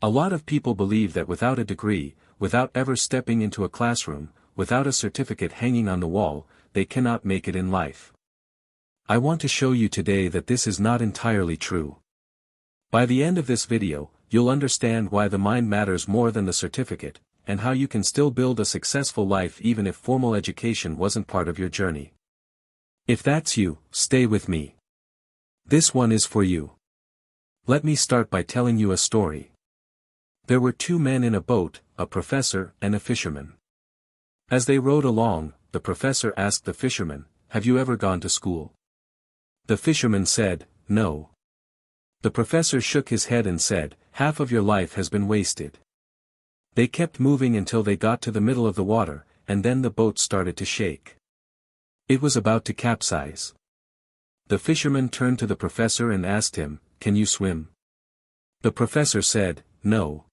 A lot of people believe that without a degree, without ever stepping into a classroom, without a certificate hanging on the wall, they cannot make it in life. I want to show you today that this is not entirely true. By the end of this video, you'll understand why the mind matters more than the certificate, and how you can still build a successful life even if formal education wasn't part of your journey. If that's you, stay with me. This one is for you. Let me start by telling you a story. There were two men in a boat, a professor and a fisherman. As they rowed along, the professor asked the fisherman, "Have you ever gone to school?" The fisherman said, "No." The professor shook his head and said, "Half of your life has been wasted." They kept moving until they got to the middle of the water, and then the boat started to shake. It was about to capsize. The fisherman turned to the professor and asked him, "Can you swim?" The professor said, "No."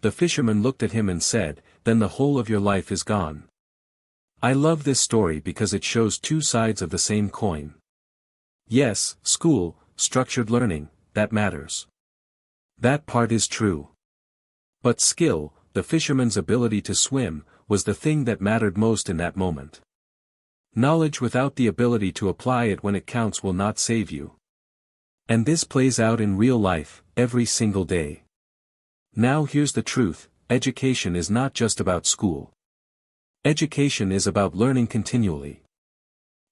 The fisherman looked at him and said, "Then the whole of your life is gone." I love this story because it shows two sides of the same coin. Yes, school, structured learning, that matters. That part is true. But skill, the fisherman's ability to swim, was the thing that mattered most in that moment. Knowledge without the ability to apply it when it counts will not save you. And this plays out in real life, every single day. Now here's the truth, education is not just about school. Education is about learning continually.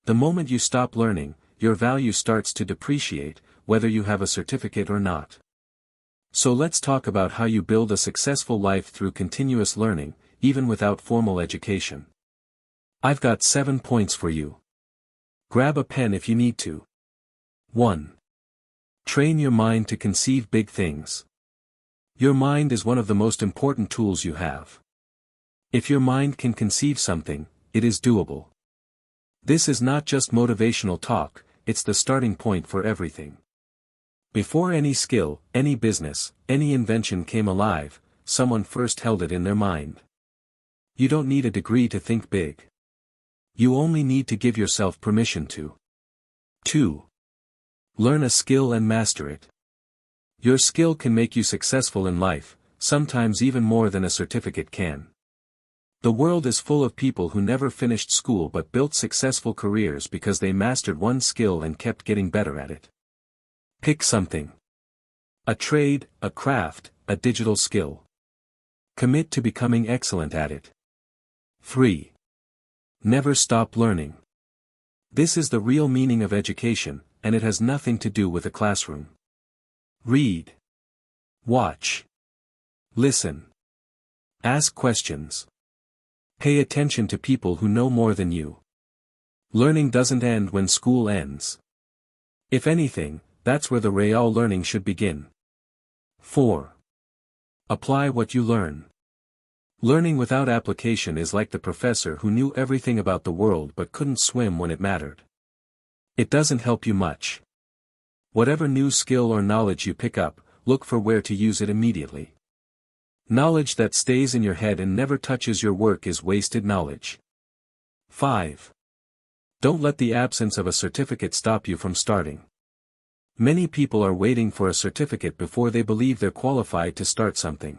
The moment you stop learning, your value starts to depreciate, whether you have a certificate or not. So let's talk about how you build a successful life through continuous learning, even without formal education. I've got 7 points for you. Grab a pen if you need to. 1. Train your mind to conceive big things. Your mind is one of the most important tools you have. If your mind can conceive something, it is doable. This is not just motivational talk, it's the starting point for everything. Before any skill, any business, any invention came alive, someone first held it in their mind. You don't need a degree to think big. You only need to give yourself permission to. 2. Learn a skill and master it. Your skill can make you successful in life, sometimes even more than a certificate can. The world is full of people who never finished school but built successful careers because they mastered one skill and kept getting better at it. Pick something. A trade, a craft, a digital skill. Commit to becoming excellent at it. 3. Never stop learning. This is the real meaning of education, and it has nothing to do with a classroom. Read. Watch. Listen. Ask questions. Pay attention to people who know more than you. Learning doesn't end when school ends. If anything, that's where the real learning should begin. 4. Apply what you learn. Learning without application is like the professor who knew everything about the world but couldn't swim when it mattered. It doesn't help you much. Whatever new skill or knowledge you pick up, look for where to use it immediately. Knowledge that stays in your head and never touches your work is wasted knowledge. 5. Don't let the absence of a certificate stop you from starting. Many people are waiting for a certificate before they believe they're qualified to start something.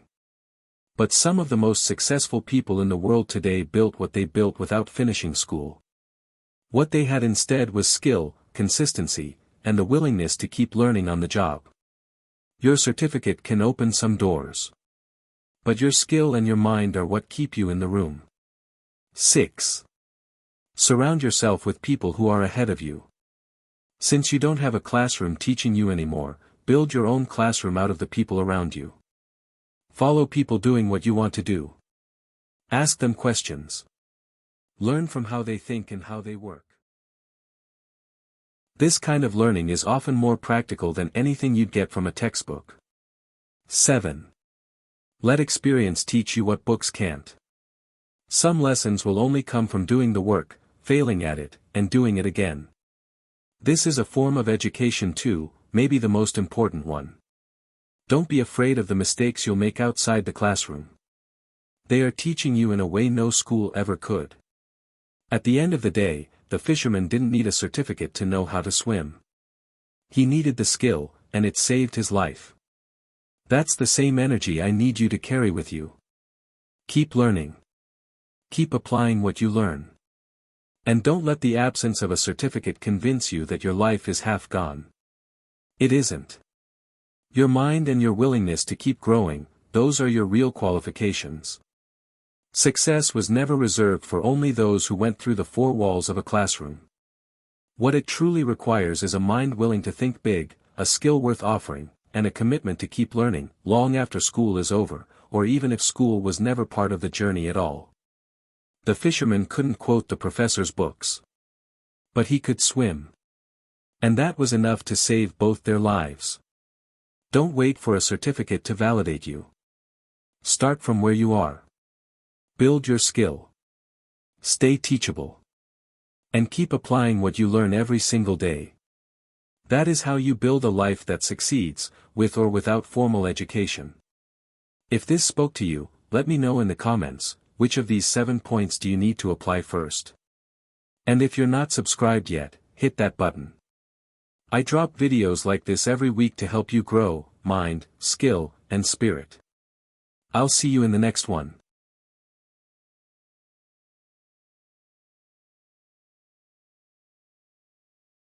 But some of the most successful people in the world today built what they built without finishing school. What they had instead was skill, consistency, and the willingness to keep learning on the job. Your certificate can open some doors. But your skill and your mind are what keep you in the room. 6. Surround yourself with people who are ahead of you. Since you don't have a classroom teaching you anymore, build your own classroom out of the people around you. Follow people doing what you want to do. Ask them questions. Learn from how they think and how they work. This kind of learning is often more practical than anything you'd get from a textbook. 7. Let experience teach you what books can't. Some lessons will only come from doing the work, failing at it, and doing it again. This is a form of education too, maybe the most important one. Don't be afraid of the mistakes you'll make outside the classroom. They are teaching you in a way no school ever could. At the end of the day, the fisherman didn't need a certificate to know how to swim. He needed the skill, and it saved his life. That's the same energy I need you to carry with you. Keep learning. Keep applying what you learn. And don't let the absence of a certificate convince you that your life is half gone. It isn't. Your mind and your willingness to keep growing, those are your real qualifications. Success was never reserved for only those who went through the four walls of a classroom. What it truly requires is a mind willing to think big, a skill worth offering, and a commitment to keep learning, long after school is over, or even if school was never part of the journey at all. The fisherman couldn't quote the professor's books. But he could swim. And that was enough to save both their lives. Don't wait for a certificate to validate you. Start from where you are. Build your skill. Stay teachable. And keep applying what you learn every single day. That is how you build a life that succeeds, with or without formal education. If this spoke to you, let me know in the comments, which of these 7 points do you need to apply first? And if you're not subscribed yet, hit that button. I drop videos like this every week to help you grow, mind, skill, and spirit. I'll see you in the next one.